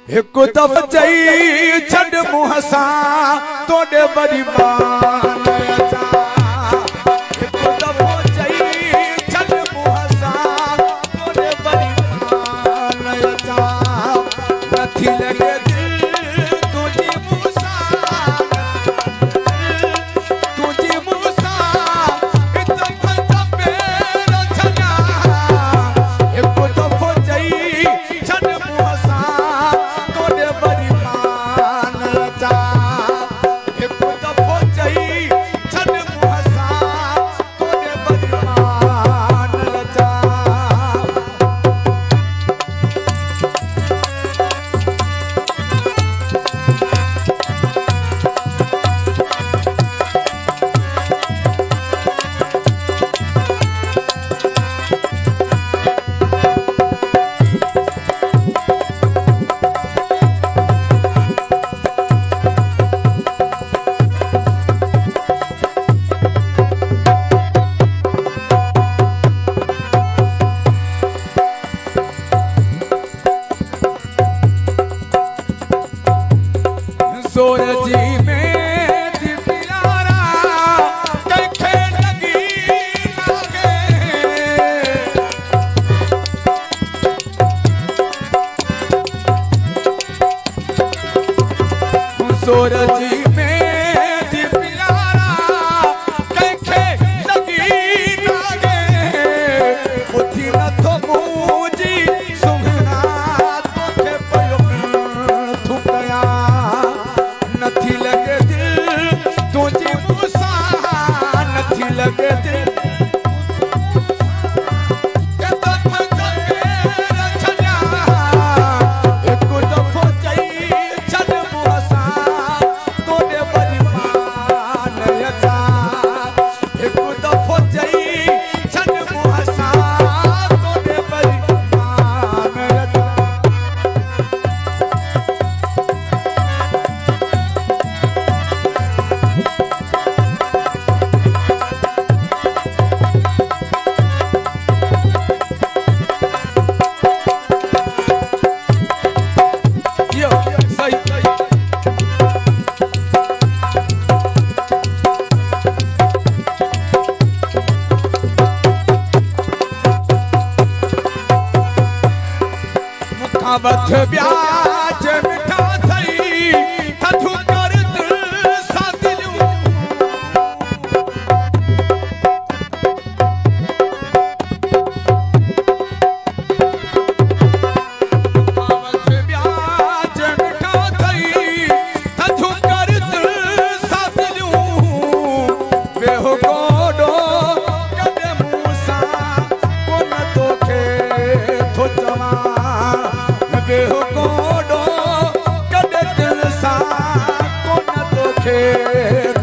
एक दफ़ चई छॾ मुंहं सां तोॾे वरी मान अचां। एक दफ़ो चई छॾ मुंहं सां तोॾे वरी मान अचां। नथी लॻे दिलि तुंहिंजी मूंसां, तुंहिंजी मूंसां हिक दफ़ो पेर छॾियां। एक दफ़ो चई छॾ मुंहं सां तोॾे वरी मान अचां। एक दफ़ो चई छॾ मुंहं सां तोॾे वरी मान अचां। सोरजी में दिपियारा कंहिंखे लॻी नागे। सोरजी में दिपियारा कंहिंखे लॻी नागे। उथी नथो मुंहिंजी सुहिणा तोखे पियो थू कयां। नथी लॻे दिलि तुंहिंजी मूंसां, नथी लॻे दिलि एक दफ़ो चई छॾ मुंहं सां तोॾे वरी मान अचां। एक दफ़ो चई छॾ मुंहं सां तोॾे वरी मान अचां। Yo, say, मुखावत ब्याज मिठा थई थथू कर दिल सां दिलियूं। मुखावत ब्याज मिठा थई थथू कर दिल सां दिलियूं। वेहो गोॾो कॾहिं मूंसां कोन तोखे थो चवां। वेहो गोॾो कॾहिं दिलि सां कोन तोखे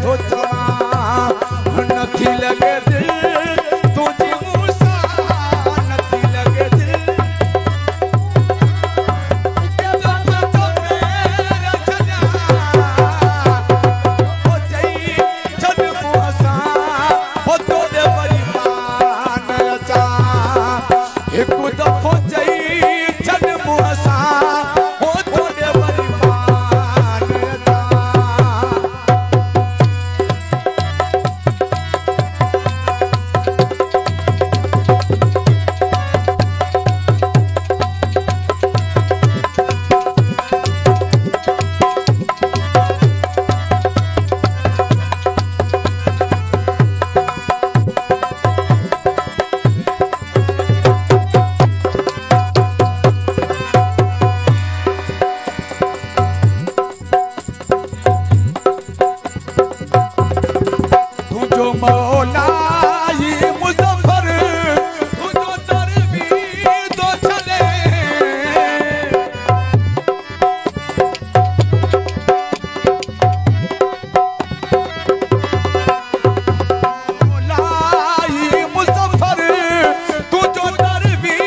थो चवां। नथी लॻे दिलि तुंहिंजी मूंसां, नथी लॻे दिलि चई छॾ मुंहं सां तोॾे वरी मान अचां। एक दफ़ो चई छॾ मुंहं सां तोॾे वरी मान अचां। तुझो मौला ये मुज़फ़्फ़र तुझो दरबी तो चले। मौला ये मुज़फ़्फ़र तुझो दरबी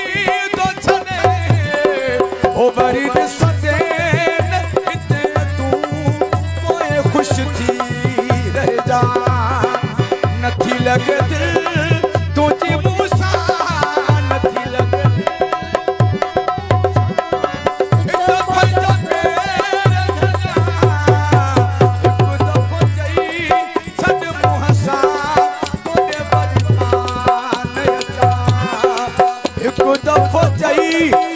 तो चले। ओ वरी ॾिसंदे हिते तूं पोइ ख़ुशि थी रहिजा। नथी लॻे दिलि तुंहिंजी मूंसां, नथी लॻे दिलि। हिक दफ़ो मुजफ्फर जई